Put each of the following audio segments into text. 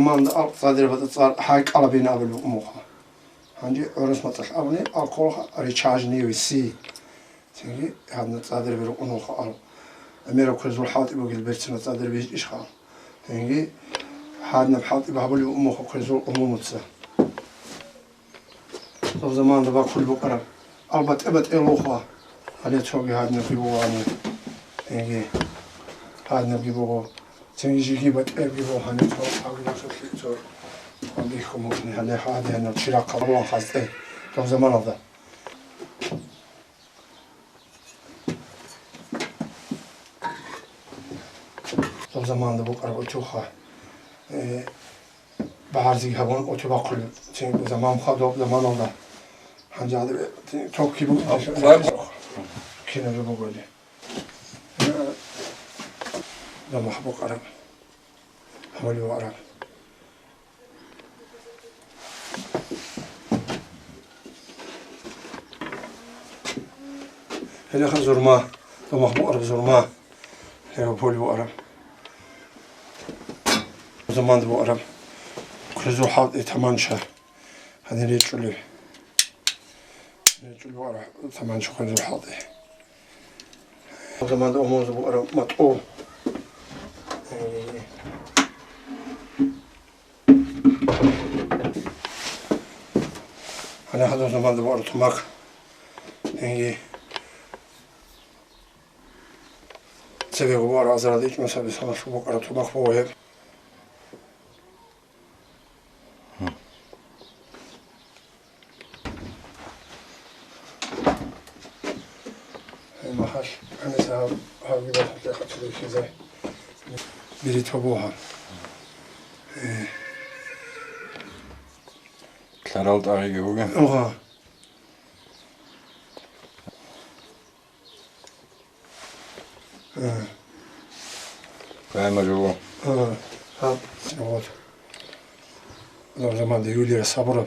zamanda صادر بتصار حاج على بين قبل مخه عندي عرس مطرح أبني أقول ريتشارج نيو سي تيجي هذا صادر بيروح مخه أنا أمير كل زول حاط يبغى البيت صادر بيج إيش خال تيجي هذا بحاط يبغى قبل مخه كل زول متسا طب زمان ده بقول بقرا ألبت أبد إلوخه هذا تشوفي هذا نبيه واني تيجي هذا نبيه تيجي جيبت أبيه هنتوه أقول لك شو عنديكم ممكن هذا أنا الشراكة والله خاصة طب زمان هذا طب زمان ده بقرا أتوخه بعرضي هبون أتوقع تين زمان خدوب زمان هذا حاجة توكي بقى كنا جو بقولي لما حبوك عرب حولي وعرب هلا خل زرما لما حبوك عرب زرما هلا حولي وعرب زمان ده وعرب كل زو حاط ثمان شهر هذا اللي يطلع وعرب ثمان شهر كل زو حاطه زمان ده أمور وعرب مطعوم أنا هذا زمان ده وعرب تماك يعني سبي وعرب أزراديك مثلا بسمع شو وعرب تماك فوهب المحل أنا سأب هذي بس حقيقة شيء زي بريت أبوها كارلت أريجي هوجا أوها فاهم جو ها نقول لو زمان ده يقول لي الصبر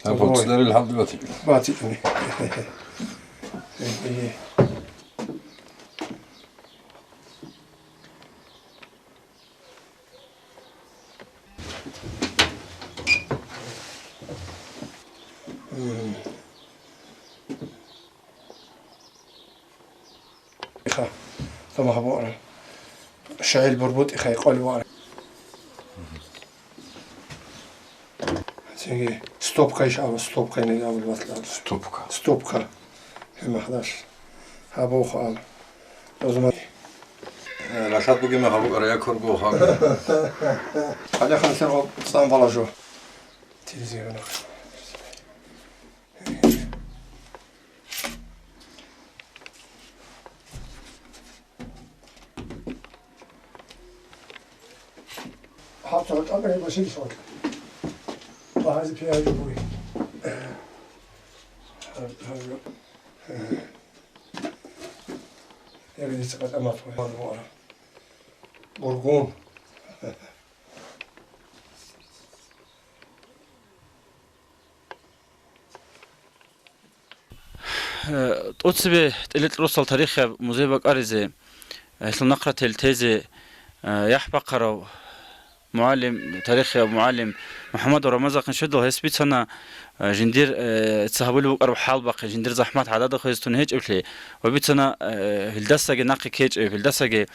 أبوتسلر الحد دلوقتي باتي إخا ثم هبورا شايل بربوط إخا يقول وارا سيجي ستوب كايش أو ستوب كاين أول وصل ستوب كا هم 11 هبو خال لازم لا شاط بقي ما هبو أريا كربو خال خلي خمسة صام فلا جو تيزي هنا حاطط أمري بسيط شوي وهذا فيها جبوي يبي يسقط أمر في هذا برغون أتصبح تلت رسل تاريخ مزيبك أرزي نقرة التيزي يحبقرو معلم تاريخ معلم محمد ورمزق نشدل هسبيت سنة جندير تسهبلو أرب حال باقي جندير زحمات عدد خيستون هيج أبلي وبيت سنة هلدسة ناقي كيج هلدسة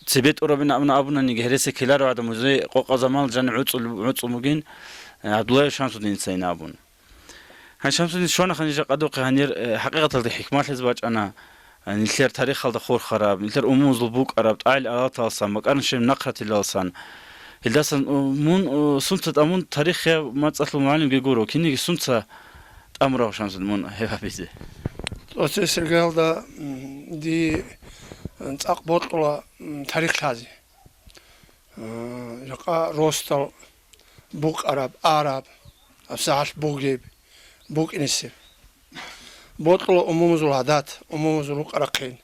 تسبيت أوربنا أمنا أبونا نجهريس كلار وعد مزي قوق زمان جن عطس مجين عبد الله شمس الدين سينابون هن شمس الدين شلون خنيجة قدوق هنير حقيقة الحكمات لزواج أنا نلتر تاريخ هذا خور خراب نلتر أموز البوك أربط عائل على طاسة ما كانش نقرة اللسان هلدسن مون سنت أمون تاريخ ما تسأل المعلم يقولوا كني سنت أمره شمس المون هي بيزي أستاذ ده دي أنت أقبض ولا تاريخ هذه يقع روستل بوك عرب أفسح بوك بوك إنسي بطلوا أمومز العادات أمومز الوق أرقين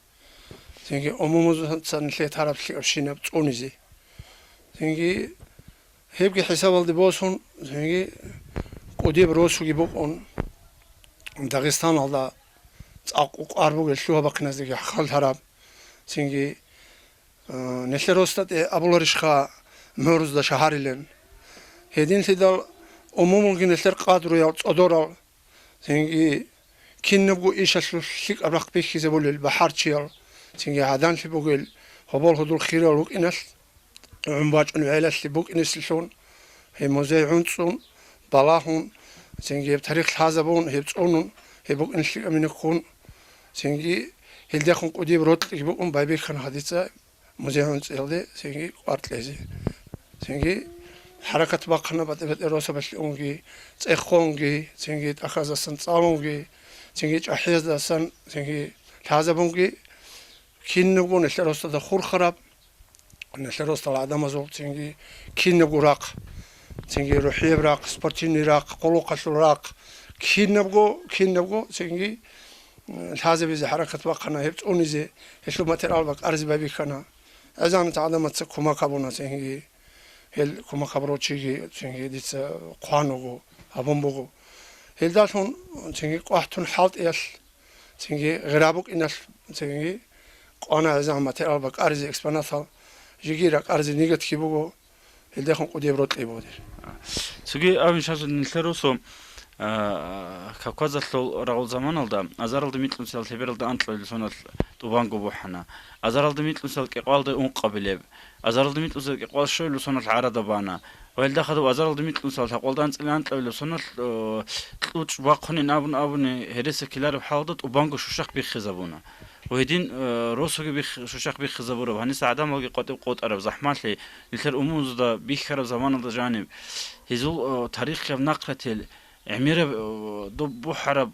تيجي أمومز سنليت عرب شينا بتونيزي تيجي هيبقى حساب الدبوسون تيجي قديم روسو جيبون داغستان هذا تأقوق أربعة الشوها بقنا زي خال عرب تيجي نشر روستات أبولاريشخا مورز دا شهريلن هدين تدل عموم الجنسر قادر يالت أدورال تنجي كينبو إيش الشيك أبرق بيخي زبول البحر تشيل تنجي عدان في بقول هبول هدول خير لوك إنس عمباج العيلة بوك إنس لشون هي موزي عنصون بلاهون تنجي بتاريخ حازبون هي بتصونون هي بوك إنس أمين يكون تنجي هل دخون قدي بروت يبقون بايبي كان حديثة موزي عنص يلدي تنجي قارت لازي تنجي حركة باقنا بدأت الرأسة بس أونجي تأخونجي تنجي أخذ السن صامونجي تنجي أحيز السن تنجي حازبونجي كين نقول نشر رأسة دخول خراب نشر رأسة العدم زول تنجي كين نقول راق تنجي روحي راق سبورتيني راق قلوقة راق كين نقول تنجي الحازب إذا حركة باقنا هبت أونيزي يشلو ماتيرال باق أرز بابي كنا أزان تعدم تسكوما كابونا تنجي هل كما خبروا شيء تنجي ديت قانوجو أبومبوجو هل داشون تنجي قاحتون حالت إيش تنجي غرابك إنش تنجي قانا زعما ترى بق أرز إكسباناتها جيرك أرز نيجت كيبوجو هل دخون قدي بروت ليبودر سجي أبي شاف نلتروسو كوكازل رغول زمان الدا أزار الدميت لمسال تبير الدا أنتلو لسون توبانجو بوحنا أزار الدميت لمسال كقال ده قبليب أزار الدميت لمسال كقال شو لسون العرض بانا وهل دخلوا أزار الدميت لمسال كقال ده أنتلو لسون تلوش باقون أبون هرس كلار بحاضر توبانجو شوشك بيخزبونا وهدين روسو شوشك بيخزبورو هني سعدام وقي قط عرب زحمات لي لتر أمور ده بيخرب زمان الدا جانب هزول تاريخ نقرة عميرة دو حرب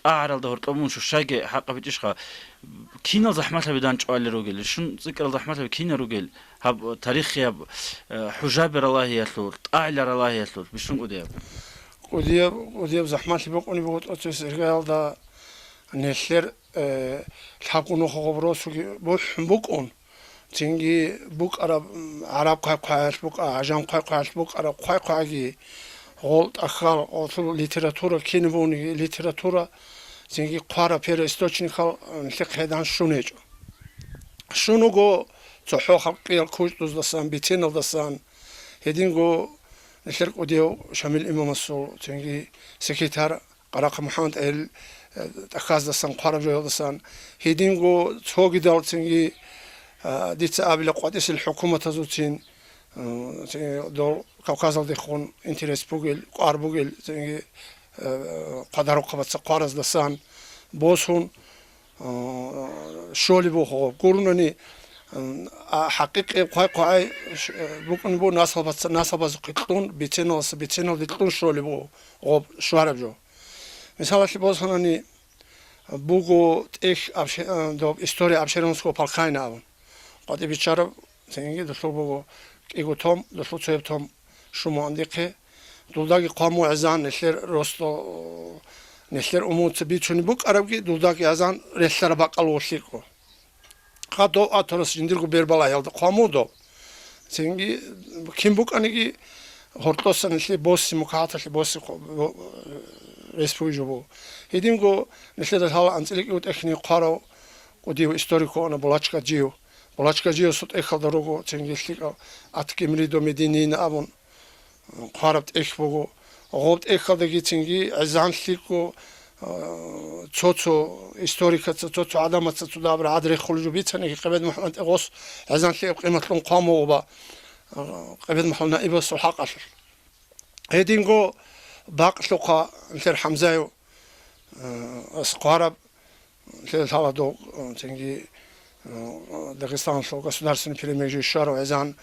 أعرض دهور طمون شو شاقة حقا بتشخا كينا زحمتها بدان شوال روجل شون ذكر زحمتها كينا روجل هب تاريخ ياب حجاب الله يطلول أعلى الله يطلول بشون قدياب زحمتها بقوني بقول أتوس رجال دا نشر الحقونو خبروس بقون تيجي بق عرب قايش بق عجام قايش بق عرب قايجي غلط أخر أصل ليتراتورة كينبوني ليتراتورة زنجي قارة بير استوچنيخال نلقي هدان شونيج شونوغو تحو خلقي الكوش دوزدسان بيتينل دسان هدينغو نلقي وديو شامل إمام السول زنجي سكيتار قراق محمد ال أخاز دسان قارة جويل دسان هدينغو توغي دال زنجي ديت أبي لقواتيس الحكومة تزوتين دول كوكازل ديخون انترس بوغل قار بوغل تنجي قدر قبض قارز دسان بوسون شولي بوخو قرنني حقيقي قاي بوكن بو ناسل بس قطون بيتينو ديتون شولي بو او شوارب جو مثلا شي بوسونني بوغو تيخ دو استوري ابشيرونسكو بالكاينا قد بيچار تنجي دشو بوغو إيجو توم دشو تسيب توم شو ما عندك دولداقي قاموا عزان نشر رستو نشر أمور تبي شوني بوك عربي دولداقي عزان رشر بقال وشيكو خاطو أترس جنديركو بيربلا يالد قاموا دو سينجي كم بوك أنيجي هرتوس نشلي بوسي مكاتش بوسي ريسبوي جبو هيدينكو نشلي الحال أنتلك يوت إخني قارو وديو إستوريكو أنا بلاشكا جيو بلاشكا جيو صوت إخل دروغو تنجيشليكو أتكمري دو مدينين أبون قاربت إخ بوغو غوبت إخل دقي تنجي عزان شليكو توتو إستوريكا توتو عدامة توتو دابر عادري خلجو بيتاني قبل محمد إغوص عزان شليكو قيمة لون قامو وبا قبل محمد نائبه السلحاق أشر هيدينغو باق شلوقا نشير حمزايو أسقارب نشير الحالة دو تنجي داغستان شو государственный перемежный шар وعزان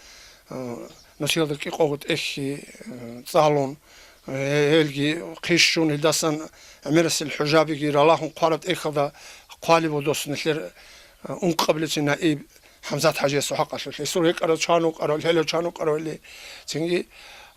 نسيل دقي قوت إخي صالون هلجي قيشون الدسان أميرس الحجابي غير الله قاربت إخذا قالب ودوس نشير قبلت نائب حمزات حاجة سحق أشل سوري قرأ شانو قرأ الهلو شانو قرأ اللي تنجي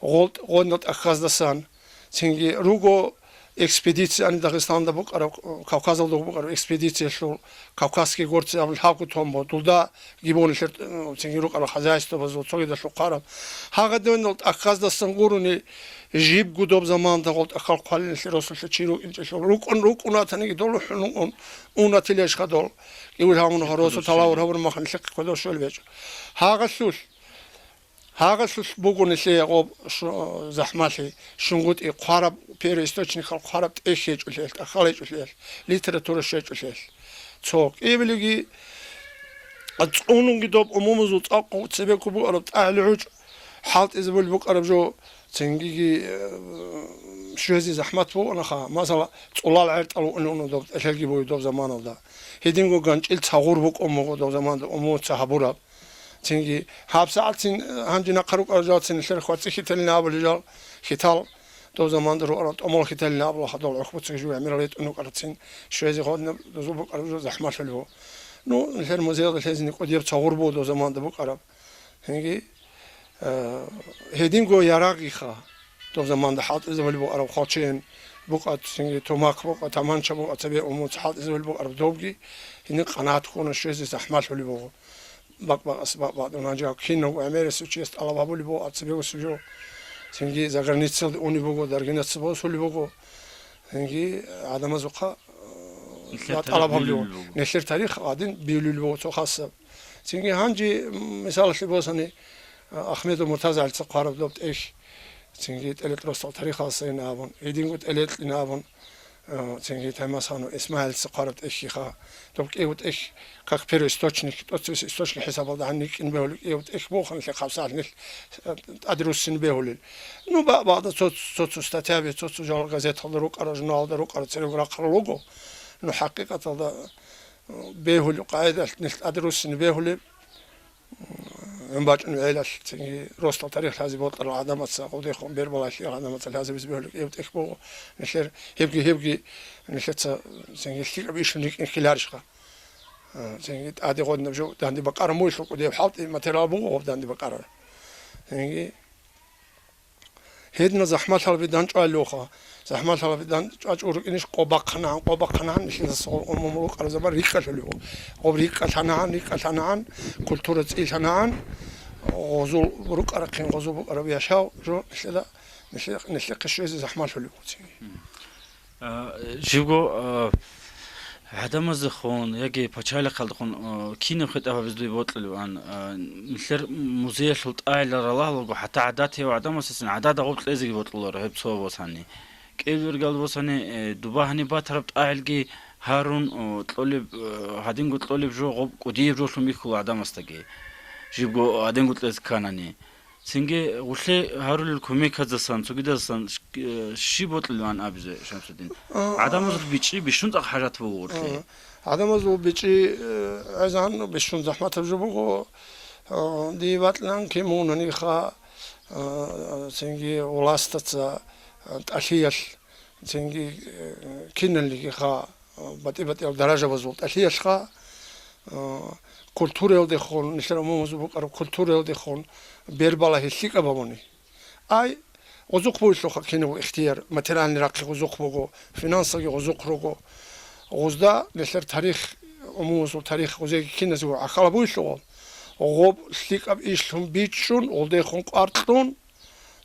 غلط أخذ دسان تنجي روجو экспедиция ани Дагестанда бук ара Кавказалда бук ара экспедиция шул Кавказский горцы абл хаку томбо тулда гибони шер сингирук ара хозяйство базо цоги да шул қараб хага дөнөлт Ахазда сангуруни жиб гудоб заманда голт ахал қалин шер осыл чиру инче шул рук унатани долу хун унатилеш хадол иул хамун хоросо талавр хабр махан шек кодо шул веч хага шул هاغس بوغونسي غوب زحمالي شونغوت قارب переисточник قارب اشيج وليل خالج وليل ليتراتورا شيج وليل цог эвлиги ацунунги доп умумузу цақу цебеку бу араб аhlуж حالت إذا بقول أرب جو تنجي شو هذي زحمة بو أنا خا مثلا طلال عرض أو إنه دوب أشلقي بو دوب زمان ولا هيدينغو كان إل تصور بق أمه دوب زمان أمه تصحبورا تنجي هاب ساعات هنجينا قروق أرجعت سن الشر خوات ختلنا بالرجال ختال دوب زمان درو أرد أمور ختلنا بالله خدول عقبت سجوا عمريت إنه قرت سن شو هذي خدنا دوب بق أرب جو زحمة شلو نو الشر مزيد الشيء قدير تصور بو دوب زمان دبق أرب تنجي هدینگو یاراقی خا تو زمان ده حالت ازولی بو عرب خاچین بقعد سنگی توماک بقعد تمانچه بقعد تبی اموت حالت ازولی بو عرب دوبگی این قناعت خونه شویزی زحمت ولی بو بق اسباب بعد اونجا کینو و امریکا سوچیست الله بابولی بو اتبی و سوجو سنگی زغرنیتسل اونی بو درگنیتس بو سولی بو سنگی آدم زوقا الله بابولی بو نشر تاریخ آدین بیولی بو تو خاصه سنگی هنجی مثال شباسانی أحمد ومرتضى على تقارب دوبت إيش تنجيت إلت رصة تاريخ الصين أبون يدين قلت إلت لنا أبون تنجيت هم مثلا إسماعيل تقارب إيش خا دوبك إيوت إيش كأك بير استوشنك تبص استوشنك حساب الله عنك إن بيقول إيوت إيش بوخن في خمسة نل أدرس إن بيقول نو بعض صوت استتابع صوت جال غازات هذروك أرجنال دروك أرسلوا راق لوجو نو حقيقة هذا بيقول قاعدة نل أدرس إن بيقول من بعد إنه علاش تاني روست التاريخ لازم يبطل العدم تساقط يخون بيربلا شيء العدم لازم يسبيه لك يبت إخبو نشر يبقي نشر تاني يشتغل بيش نخلارش خا تاني عادي قد نبجو داندي بقرة موش لك ودي بحط ماتيريال بو داندي بقرة تاني هيدنا زحمات هلا بدان شو اللوخة زحمات هلا بدان أشورك إنش قبقنا مش نصور أمملوك على زمان ريكا شلو ريكا ثنان كلتورة إيش ثنان غزول بروك أرقين غزول عربي شاو جو مش نشلق شوية زحمات شلو جيبو هذا مزخون يجي بتشالي خلدخون كينو خد أبى بزدوي بطلوا عن مثل موزية شلت آيل الله حتى عاداته وعدم أساسا عادات قبل إزاي بطلوا رهيب صوب وصاني كيف يرجع وصاني دباهني باتربط آيلجي هارون طلب هادين قلت طلب جو قب قدير جو شو ميخو عدم أستجي جيبو هادين قلت إز كانني سنجي وشلي هارون الكوميك هذا سان سو كده سان شي بطل عن أبزة شمس الدين عدم أزود بيجي بيشون تق حاجات بقول عدم أزود بيجي عزان بيشون زحمة تجربه دي بطلان كيمون نيخا سنجي ولاستة أشياء سنجي كنا اللي خا بتي درجة بزود أشياء خا كولتورة ودخون نشر مو مزبوط أرو كولتورة ودخون بيربلا هالشيء كبابوني أي غزوق بوش لو خكينه اختيار مثلا نراقي غزوق بوجو فينانسي غزوق روجو غزدا نشر تاريخ أموز وتاريخ غزي كنا زو عقل بوش لو غوب شيء أب إيشهم بيتشون ودخون قارتون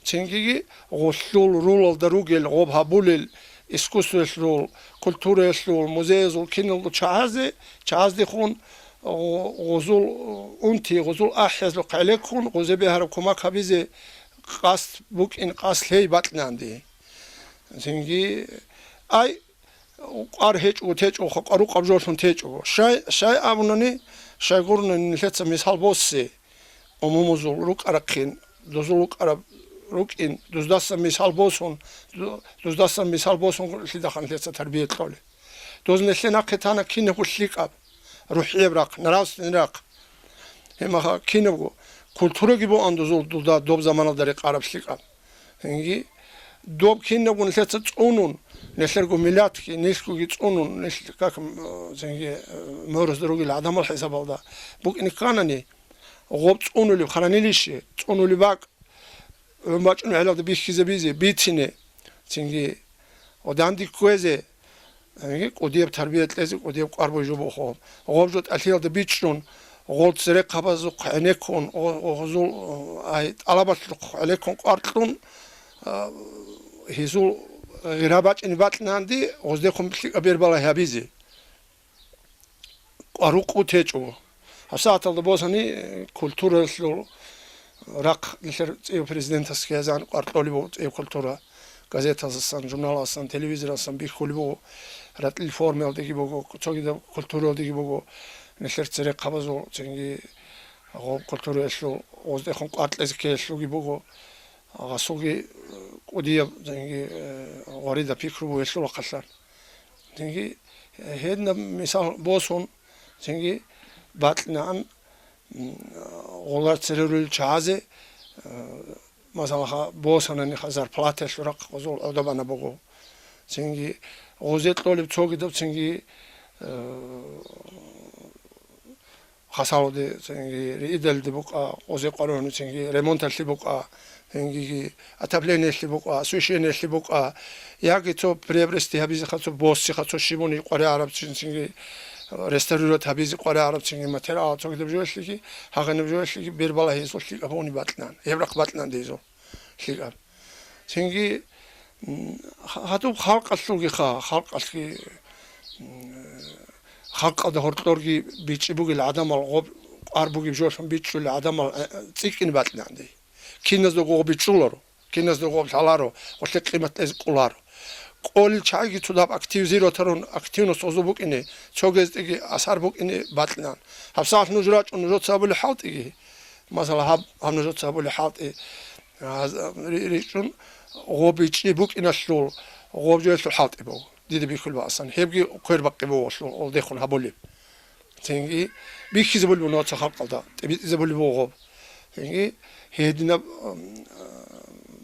تنجي غسلول رول دروجل غوب هابولل إسكوسول كولتورة سول موزيزول كينو تشازي دخون غزول أنتي غزول أحيز لو قلقون غزي بهرب كما كبيزة قاس بوك إن قاس لي باتلاندي زينجي أي أرهج وتج وخق أروق أبجورشون تج شاي أبونني شاي قرن نلتس مثال بوسي أمومزول روك أرقين دوزولوك أرب روك إن دوزداس مثال بوسون اللي دخل نلتس تربية طولي دوز نلتنا قتانا كينه وشليك أب روحي براق نراس نراق هما كينو كولتورة جيبو أندوزول دوب زمان دريق عرب شليك هنجي دوب كينو نلتس تونون نشرقو ميلاد كي نشكو يتونون نشل كاك زنجي مورس دروجي العدم الحساب هذا بوك إن كانني غوب تونو اللي خلاني ليش تونو اللي باك ما تونو على ده بيش كذا بيزي بيتيني زنجي وداندي كويزة هنجي قديم تربية لازم قديم قرب يجيبوا خوب غوب جت أشياء ده بيتشون غوب سرق خبزق عليكم وغزول أي على بطلق عليكم قارتلون هيزول غرابات إن باتنا عندي غزدكم بشيء أبير بلا هابيزي أروق وتجوا هسات الله بوسني كولتورة سلو рак нэлэр цэв президентас кезан артоли бо цэв культура газетассан журналассан телевизорассан бихули бо ратл формал деги бо цогида культура деги бо нэлэр цэрэг кабазо цэнги культура эшло оздэхон атлес кэшлуги бо агасуги одия цэнги горида пикру эшло каллар цэнги хэдна мисал босон цэнги батлнан олар цэрэрүүл чаазе масалха босананы хазар платешрак озол одобана бого цэнги озетлолив цогидов цэнги хасаоде цэнги иделде бока озе qaronu цэнги ремонталли бока цэнги атаплениелли бока освещениелли бока яги цо приобрести хабизи хацо босси хацо шимони qore arab цэнги ресторюрот хабизи qore arab цэнги материал цогидов жөшлиги хаганы жөшлиги бер бала хесолли апони батлан еврак батлан дейзо шлига цэнги хату халқаллуги халқалги халқада хортлорги бичибуги адамал гоб арбуги жошон бичул адамал цикин батланди киназо гоб бичулоро киназо гоб саларо оле қиматлес қуларо qol çaygi tudap aktivizirotron aktivnos ozubukini çogezdegi asarbukini batlan hafsal nujrat nujrat sabul haltigi mesela ham nujrat sabul halti rişun gobiçi bukina şul gobjel halti bu dedi bir kul basan hebgi qorbaqi bu olsun ol dekhun habulib tengi bir kiz bul bunu çaqal qalda tebit izbul bu gob tengi hedina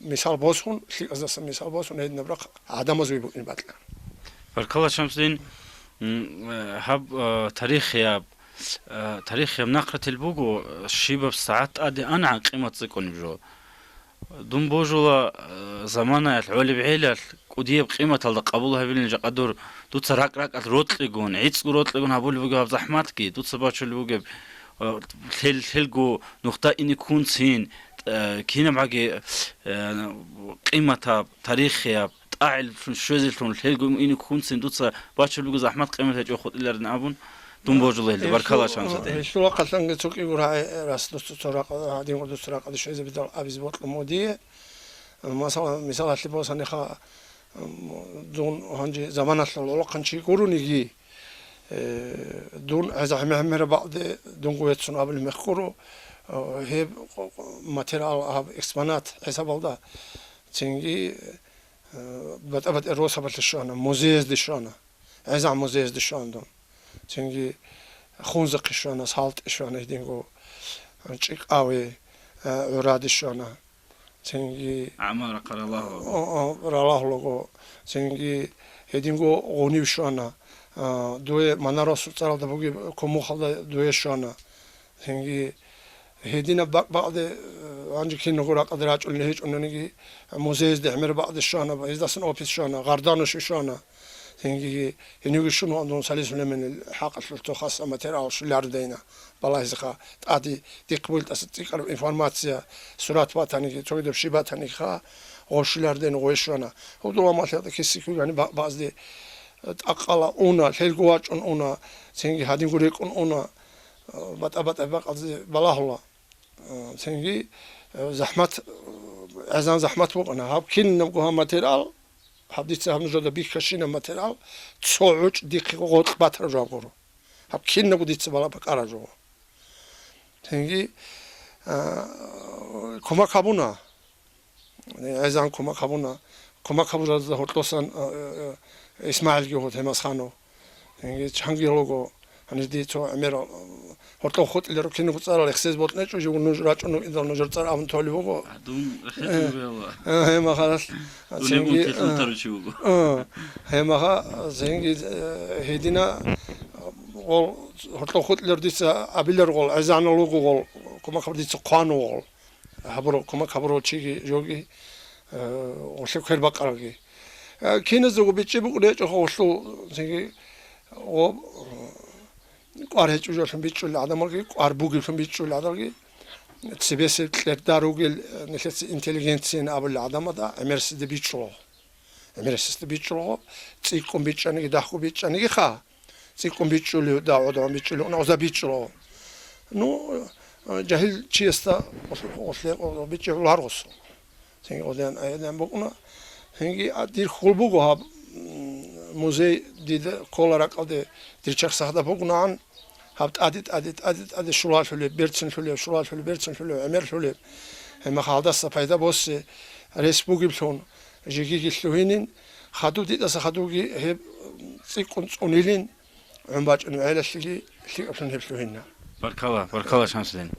misal bosun azasa misal bosun hedina bırak adam azı bu batlan barkallah şamsdin hab تاريخ نقرة البوغو شيبة ساعات أدي أنا قيمة زكون بجو دون بوجولا زمانا العولي بعيلة وديب قيمة هذا قبولها بين قدر دو تراك راك روت لجون عيد روت لجون هبول بوجو زحماتكي دو تسباتش البوجو تلقو نقطة إن يكون سين كينا معاقي قيمة تاريخية تعال شوزي شلون تلقو إن يكون سين دو تسباتش البوجو زحمات قيمة جو خد إلا رنابون دون بوجولا اللي بركلا شانسة شو قصدك تسوق يقول هاي راس تسرق هذه يقول تسرق هذا شيء بدل أبيز بطل مودية مثلا اللي بوصل نخا دون هنجي زمان الشغل كان شيء كورونيجي دون هذا هم بعض دون قوة صنع بالمخورو هي ماتيريال هاب إكسبانات حساب الله تيجي بتأبد الروسة بالشانة موزيز دشانة هذا موزيز دشان دون تيجي خونزق شانة سالت شانة دينغو شيك أوي وراد شانة تيجي عمار قال الله الله لغو تيجي هدينغو غوني شانة دوي مناروس ترى دبوجي كمو خلا دوي شانة تيجي هدينا بعض عندي كنا قرا قدرات اللي هيك إنه موزيز ده عمر بعض الشانة إذا سن أوبس شانة غردانوش شانة تيجي هنيجي شنو عندهم سلسلة من الحق التخصص ماتيريال شو اللي عندنا بالله يزخا تعدي تقبل تصديق الإنفورماتيا سرعة واتني تقول بشي باتني خا وش اللي عندنا ويشنا هو دوا ما تلاقي كيسي يعني بعض دي أقل أونا تلقواج أونا تيجي هادين قريك أونا بتأبت بالله الله تيجي زحمة أذان زحمة وقنا هاب كل نبغاها ماتيريال حبديت هم نجدا بيكشينا ماتيريال تصوج دقيقة قط باتر جابورو هاب كل نبغيت سبلا بكارا جو تيجي كما كابونا أذان كما كابونا هرتوسان إسماعيل جوه تماس خانو تيجي شانجي لوجو هنجدي تو أميرا هرتو خود اللي ركينو كتسارة الإخساس بوتنا شو جو نجرات إنه إذا نجرت صار عم تولي بوجو دون خير بالله هي ما خلاص وليمون تفلتر شو هي ما خا زينجي هدينا قول هرتو خود اللي رديس أبيلر قول عزان لوجو قول كما خبرت قانو قول هبرو كما خبرو شيء جوجي وشو خير بقرقي كينز جو بيجي بقولي جو خوشلو زينجي و قارهج وجوشن بيجول عدمرقي قاربوغي فم بيجول عدمرقي تسبيسلتler daruгel нэлэс интеллигенцийн авал адамада эмерсд бичлоо циккум бичаныг даху бичаныг ха циккум бичлоо даодон бичлоо ноза бичлоо ну Cahil çiyesta o bir çevlar olsun. Sen odan bokuna. Hangi dir kulbu go muzey dide kolarak adı dirçak sahada bokuna habt adet şular şöyle berçin şöyle berçin şöyle ömer şöyle hem halda payda boss resbugil son jigi gitluhinin hadu didasa hadu hep sikun onilin umbaç unu ailesi hep hepluhinna Barkala şans dilerim.